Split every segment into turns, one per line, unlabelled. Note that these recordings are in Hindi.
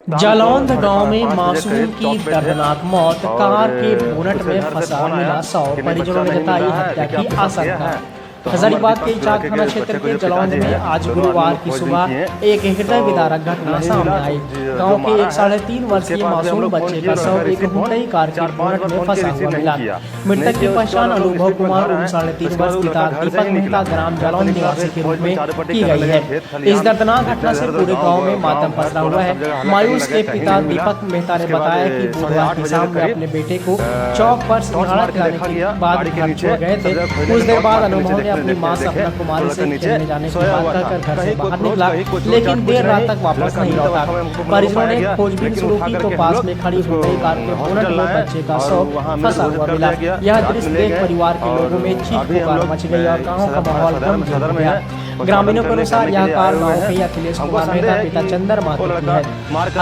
जालौंध गांव में मासूम की दर्दनाक मौत, कार के बोनट में फंसा मिला शव, परिजनों ने जताई हत्या की आशंका। हजारीबाग के इचाक थाना क्षेत्र के जालौंध में आज गुरुवार की सुबह एक हृदय विदारक घटना सामने आई। गांव के एक 3.5 वर्षीय मासूम बच्चे का शव एक हुंडई कार के बोनट में फंसा हुआ मिला। मृतक की पहचान अनुभव कुमार उम्र 3.5 वर्ष पिता दीपक मेहता ग्राम जालौंध निवासी के रूप में की गई है। इस दर्दनाक घटना से पूरे गाँव में मातम पसरा हुआ है। मायूस के पिता दीपक मेहता ने बताया कि बुधवार की शाम में अपने बेटे को चौक पर सिंघाड़ा खिलाने के बाद घर छोड़ गए थे। कुछ देर बाद अनुभव ने अपनी मां सपना कुमारी से खेलने जाने की बात कहकर घर से बाहर निकला, लेकिन देर रात तक वापस नहीं लौटा। परिजनों ने खोजबीन शुरू की तो पास में खड़ी हुई कार के बोनट में बच्चे का शव फंसा हुआ मिला। यह दृश्य देख परिवार के लोगों में चीख पुकार मच गई और गाँव का माहौल गम हो गया। ग्रामीणों के अनुसार यह कार गाँव के अखिलेश कुमार मेहता पिता चंदर माथुर की है।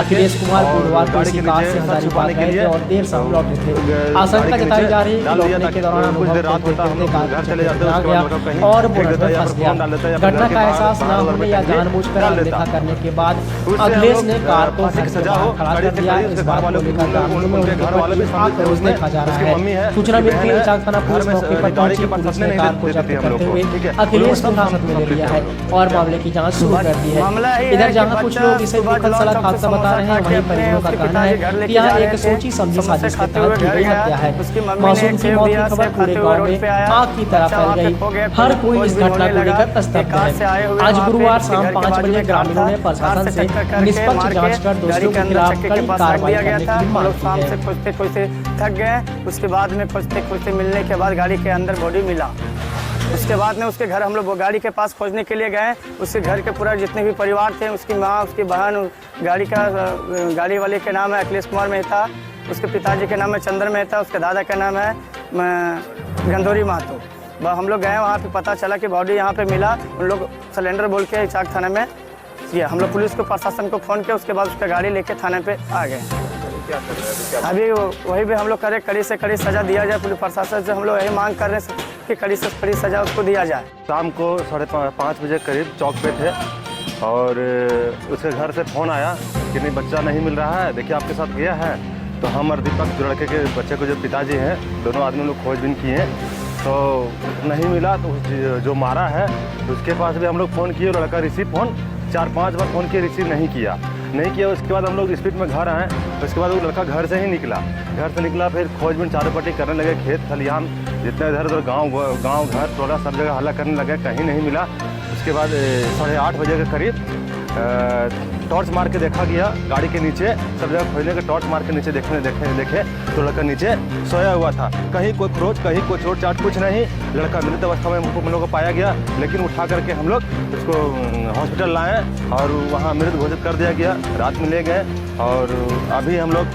अखिलेश कुमार गुरुवार को इसी कार से हजारीबाग गए थे और देर शाम लौटे थे। आशंका जताई जा रही है कि लौटने के दौरान अनुभव और बोनट में फंस गया। घटना का एहसास न होने या जानबूझकर अनदेखा करने के बाद अखिलेश ने कार को खड़ा कर दिया। इस बात को लेकर ग्रामीणों में उनके पर आग रोज देखा जा रहा है। सूचना मिलती है इचाक थाना पुलिस मौके पर पहुंची। पुलिस ने कार को जब्त करते हुए अखिलेश को हिरासत में ले लिया है और मामले की जांच शुरू कर दी है। इधर जहां कुछ लोग इसे दुखद सड़क हादसा बता रहे हैं, वहीं परिजनों का कहना है कि यह एक सोची समझी साजिश के तहत की गई हत्या है। मासूम की मौत की खबर पूरे गांव में आग की तरह फैल गई। हर कोई इस घटना को लेकर स्तब्ध है। आज गुरुवार शाम 5 बजे ग्रामीणों ने प्रशासन से निष्पक्ष जांच कर दोषियों के खिलाफ कड़ी कार्रवाई करने की मांग की है।
खोजते थक गए। उसके बाद में खोजते मिलने के बाद गाड़ी के अंदर बॉडी मिला। उसके बाद में उसके घर हम लोग गाड़ी के पास खोजने के लिए गए। उसके घर के पूरा जितने भी परिवार थे, उसकी माँ, उसकी बहन, गाड़ी वाले के नाम है अखिलेश कुमार मेहता, उसके पिताजी के नाम है चंद्र मेहता, उसके दादा का नाम है गंदोरी महतो। हम लोग गए, वहाँ पे पता चला कि बॉडी यहाँ पे मिला। उन लोग सिलेंडर बोल के इचाक थाना में किया। हम लोग पुलिस को प्रशासन को फ़ोन किया। उसके बाद उसका गाड़ी लेके थाने पे आ गए। अभी वही भी हम लोग करें, कड़ी से कड़ी सज़ा दिया जाए। पुलिस प्रशासन से हम लोग यही मांग कर रहे हैं कि कड़ी से कड़ी सज़ा उसको दिया जाए।
शाम को 5:30 बजे करीब चौक पे थे और उसके घर से फ़ोन आया कि नहीं बच्चा नहीं मिल रहा है, देखिए आपके साथ गया है। तो हम और दीपक जो लड़के के बच्चे को जो पिताजी हैं, दोनों आदमी लोग खोजबीन किए तो नहीं मिला। तो जो मारा है उसके पास भी हम लोग फ़ोन किए। लड़का रिसीव फ़ोन 4-5 बार फ़ोन किए, रिसीव नहीं किया। उसके बाद हम लोग स्पीड में घर आए। उसके बाद वो लड़का घर से निकला। फिर खोजबीन चारों पट्टी करने लगे, खेत खलिहान जितना इधर उधर गांव घर टोला सब जगह हल्ला करने लगे, कहीं नहीं मिला। उसके बाद 8:30 बजे के करीब टॉर्च मार के देखा गया गाड़ी के नीचे, सब जगह खोजने के टॉर्च मार के नीचे देखे तो लड़का नीचे सोया हुआ था। कहीं कोई खरोच, कहीं कोई चोट चाट, कुछ नहीं। लड़का मृत अवस्था में हम लोग को पाया गया, लेकिन उठा करके हम लोग उसको हॉस्पिटल लाए और वहाँ मृत घोषित कर दिया गया। रात में ले गए और अभी हम लोग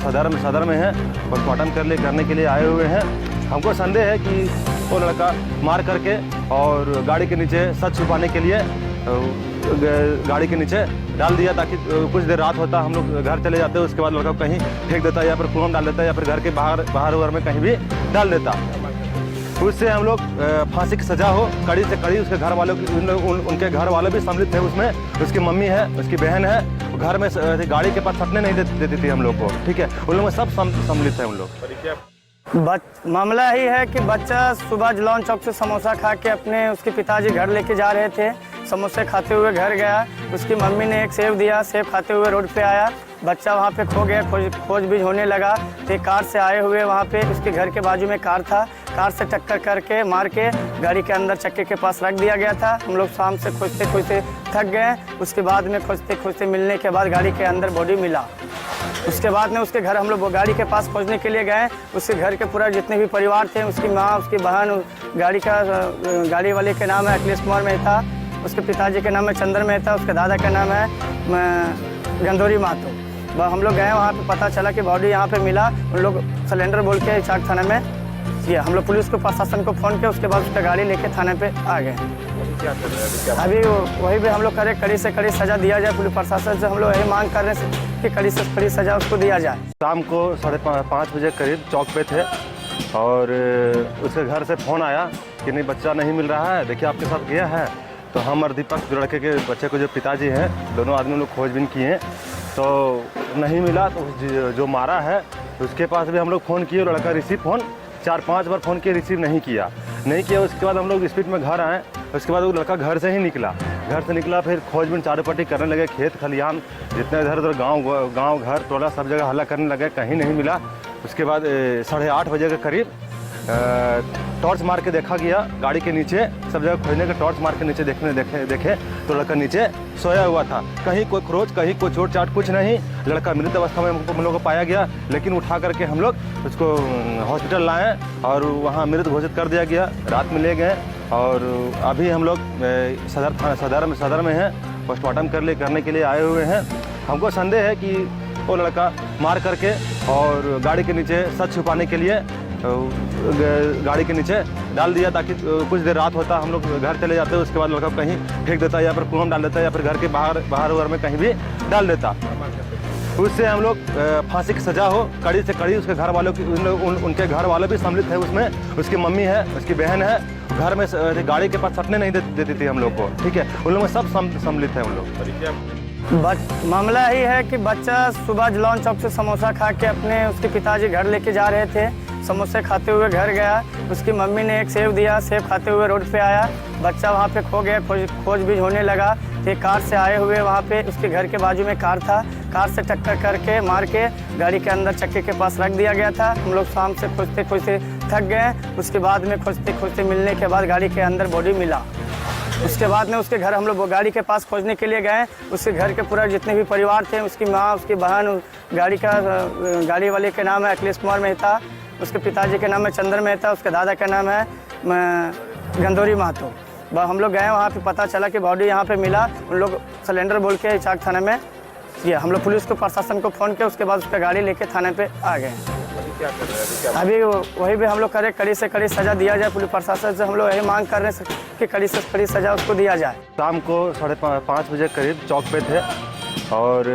सदर में हैं, पोस्टमार्टम करने के लिए आए हुए हैं। हमको संदेह है कि वो लड़का मार करके और गाड़ी के नीचे सच छुपाने के लिए गाड़ी के नीचे डाल दिया, ताकि कुछ देर रात होता हम लोग घर चले जाते। उसके बाद लड़का कहीं फेंक देता या फिर कुआं में डाल देता या फिर घर के बाहर में कहीं भी डाल देता। उससे हम लोग फांसी की सज़ा हो, कड़ी से कड़ी। उसके घर वालों उनके घर वाले भी सम्मिलित थे उसमें। उसकी मम्मी है, उसकी बहन है। घर में गाड़ी के पास सटने नहीं देती थी हम लोग को, ठीक है। उन लोग में सब सम्मिलित है उन लोग।
मामला ही है कि बच्चा सुबह जलौन चौक से समोसा खा के उसके पिताजी घर लेके जा रहे थे। समोसे खाते हुए घर गया। उसकी मम्मी ने एक सेब दिया, सेब खाते हुए रोड पे आया। बच्चा वहाँ पे खो गया। खोजबीन होने लगा तो कार से आए हुए वहाँ पे उसके घर के बाजू में कार था। कार से टक्कर करके मार के गाड़ी के अंदर चक्के के पास रख दिया गया था। हम लोग शाम से खोजते थक गए। उसके बाद में खोजते मिलने के बाद गाड़ी के अंदर बॉडी मिला। उसके बाद में उसके घर हम लोग गाड़ी के पास खोजने के लिए गए। उसके घर के पूरा जितने भी परिवार थे, उसकी माँ, उसकी बहन, गाड़ी वाले के नाम है अखिलेश कुमार मेहता, उसके पिताजी के नाम है चंद्र मेहता, उसके दादा का नाम है गंदोरी महतो। हम लोग गए, वहाँ पे पता चला कि बॉडी यहाँ पे मिला। उन लोग सिलेंडर बोल के इचाक थाना में किया। हम लोग पुलिस को प्रशासन को फ़ोन किया। उसके बाद उसका गाड़ी लेके थाने पे आ गए। अभी वही भी हम लोग करें, कड़ी से कड़ी सज़ा दिया जाए। पुलिस प्रशासन से हम लोग यही मांग कर रहे हैं कि कड़ी से कड़ी सज़ा उसको दिया जाए।
शाम को 5:30 बजे करीब चौक पे थे और उसके घर से फ़ोन आया कि नहीं बच्चा नहीं मिल रहा है, देखिए आपके साथ गया है। तो हम और दीपक जो लड़के के बच्चे को जो पिताजी हैं, दोनों आदमी लोग खोजबीन किए तो नहीं मिला। तो जो मारा है उसके पास भी हम लोग फ़ोन किए, लड़का रिसीव फ़ोन 4-5 बार फ़ोन किए, रिसीव नहीं किया। उसके बाद हम लोग स्पीड में घर आए। उसके बाद वो लड़का घर से ही निकला। फिर खोजबीन चारों पट्टी करने लगे, खेत खलिहान जितने इधर उधर गांव घर टोला सब जगह हल्ला करने लगे, कहीं नहीं मिला। उसके बाद 8:30 बजे के करीब टॉर्च मार के देखा गया गाड़ी के नीचे, सब जगह खोजने के टॉर्च मार के नीचे देखे तो लड़का नीचे सोया हुआ था। कहीं कोई खरोच, कहीं कोई चोट चाट, कुछ नहीं। लड़का मृत अवस्था में हम लोग को पाया गया, लेकिन उठा करके हम लोग उसको हॉस्पिटल लाए और वहाँ मृत घोषित कर दिया गया। रात में ले गए और अभी हम लोग सदर में हैं, पोस्टमार्टम करने के लिए आए हुए हैं। हमको संदेह है कि वो लड़का मार करके और गाड़ी के नीचे सच छुपाने के लिए गाड़ी के नीचे डाल दिया, ताकि कुछ देर रात होता हम लोग घर चले जाते, उसके बाद लड़का कहीं फेंक देता या फिर कुआं में डाल देता या फिर घर के बाहर में कहीं भी डाल देता। उससे हम लोग फांसी की सज़ा हो, कड़ी से कड़ी। उसके घर वालों की उनके घर वाले भी सम्मिलित है उसमें। उसकी मम्मी है, उसकी बहन है, घर में गाड़ी के पास सटने नहीं देती थी हम लोग को, ठीक है। उन लोग में सब सम्मिलित है उन लोग।
मामला ही है कि बच्चा सुबह जलौन चौक से समोसा खा के उसके पिताजी घर लेके जा रहे थे। समोसे खाते हुए घर गया, उसकी मम्मी ने एक सेब दिया, सेब खाते हुए रोड पे आया। बच्चा वहाँ पे खो गया, खोजबीन होने लगा। एक कार से आए हुए वहाँ पे उसके घर के बाजू में कार था, कार से टक्कर करके मार के गाड़ी के अंदर चक्के के पास रख दिया गया था। हम लोग शाम से खोजते थक गए। उसके बाद में खोजते मिलने के बाद गाड़ी के अंदर बॉडी मिला। उसके बाद में उसके घर हम लोग गाड़ी के पास खोजने के लिए गए। उसके घर के पूरा जितने भी परिवार थे, उसकी माँ, उसकी बहन, गाड़ी वाले के नाम है अखिलेश कुमार मेहता, उसके पिताजी के नाम है चंद्र मेहता, उसके दादा का नाम है गंदौरी महतो। हम लोग गए, वहाँ पे पता चला कि बॉडी यहाँ पे मिला। उन लोग सिलेंडर बोल के इचाक थाने में किया। हम लोग पुलिस को, प्रशासन को फ़ोन किया। उसके बाद उसका गाड़ी लेके थाने पे आ गए। अभी वही भी हम लोग करें, कड़ी से कड़ी सज़ा दिया जाए। पुलिस प्रशासन से हम लोग यही मांग कर रहे हैं कि कड़ी से कड़ी सज़ा उसको दिया जाए।
शाम को 5:30 बजे करीब चौक पे थे और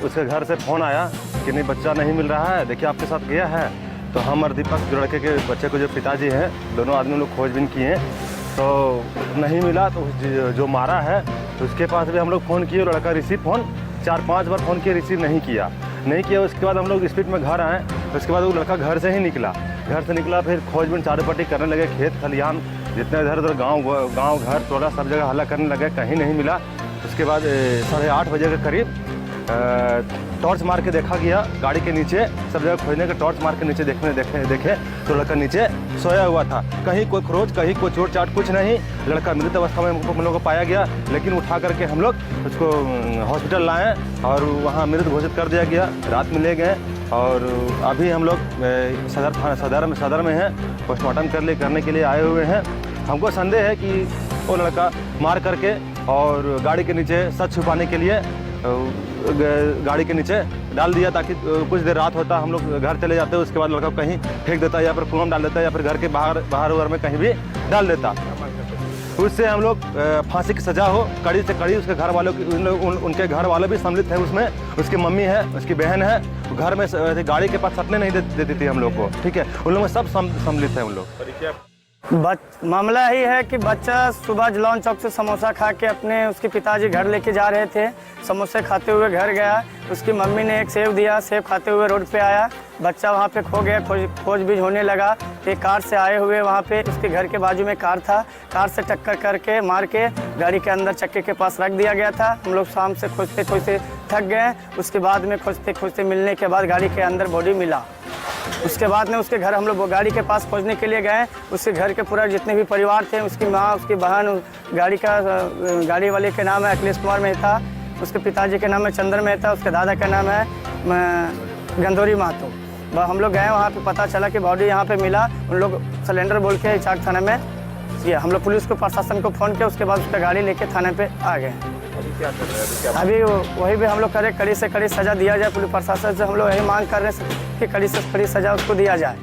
उसके घर से फ़ोन आया कि नहीं, बच्चा नहीं मिल रहा है, देखिए आपके साथ गया है। तो हम और दीपक, जो लड़के के बच्चे को जो पिताजी हैं, दोनों आदमी लोग खोजबीन किए तो नहीं मिला। तो जो मारा है उसके पास भी हम लोग फ़ोन किए, लड़का रिसीव फ़ोन 4-5 बार फ़ोन किए, रिसीव नहीं किया। उसके बाद हम लोग स्पीड में घर आए। उसके बाद वो लड़का घर से ही निकला। फिर खोजबीन चारों पट्टी करने लगे, खेत खलिहान जितने इधर उधर गांव घर टोला सब जगह हल्ला करने लगे, कहीं नहीं मिला। उसके बाद 8:30 बजे के करीब टॉर्च मार के देखा गया गाड़ी के नीचे, सब जगह खोजने के टॉर्च मार के नीचे देखे तो लड़का नीचे सोया हुआ था। कहीं कोई खरोच, कहीं कोई चोट चाट, कुछ नहीं। लड़का मृत अवस्था में हम लोग को पाया गया, लेकिन उठा करके हम लोग उसको हॉस्पिटल लाए और वहाँ मृत घोषित कर दिया गया। रात में ले गए और अभी हम लोग सदर में हैं, पोस्टमार्टम करने के लिए आए हुए हैं। हमको संदेह है कि वो लड़का मार करके और गाड़ी के नीचे सच छुपाने के लिए गाड़ी के नीचे डाल दिया, ताकि कुछ देर रात होता हम लोग घर चले जाते, उसके बाद लड़का कहीं फेंक देता या फिर कुआं में डाल देता या फिर घर के बाहर में कहीं भी डाल देता। उससे हम लोग फांसी की सज़ा हो, कड़ी से कड़ी। उसके घर वालों की उनके घर वाले भी सम्मिलित है उसमें। उसकी मम्मी है, उसकी बहन है, घर में गाड़ी के पास सटने नहीं देती थी हम लोग को, ठीक है। उन लोग में सब सम्मिलित है उन लोग।
मामला ही है कि बच्चा सुबह जलौन चौक से समोसा खा के उसके पिताजी घर लेके जा रहे थे। समोसे खाते हुए घर गया, उसकी मम्मी ने एक सेब दिया, सेब खाते हुए रोड पे आया। बच्चा वहाँ पे खो गया, खोजबीन होने लगा। एक कार से आए हुए वहाँ पे उसके घर के बाजू में कार था, कार से टक्कर करके मार के गाड़ी के अंदर चक्के के पास रख दिया गया था। हम लोग शाम से खोजते थक गए। उसके बाद में खोजते मिलने के बाद गाड़ी के अंदर बॉडी मिला। उसके बाद में उसके घर हम लोग गाड़ी के पास खोजने के लिए गए। उसके घर के पूरा जितने भी परिवार थे, उसकी माँ, उसकी बहन, गाड़ी वाले के नाम है अखिलेश कुमार मेहता, उसके पिताजी के नाम है चंद्र मेहता, उसके दादा का नाम है गंदौरी महतो। हम लोग गए, वहाँ पे पता चला कि बॉडी यहाँ पे मिला। उन लोग सिलेंडर बोल के इचाक थाने में किया। हम लोग पुलिस को, प्रशासन को फ़ोन किया। उसके बाद उसका गाड़ी लेके थाने पे आ गए। अभी वही भी हम लोग करें, कड़ी से कड़ी सज़ा दिया जाए। पुलिस प्रशासन से हम लोग यही मांग कर रहे हैं कि कड़ी से कड़ी सज़ा उसको दिया जाए।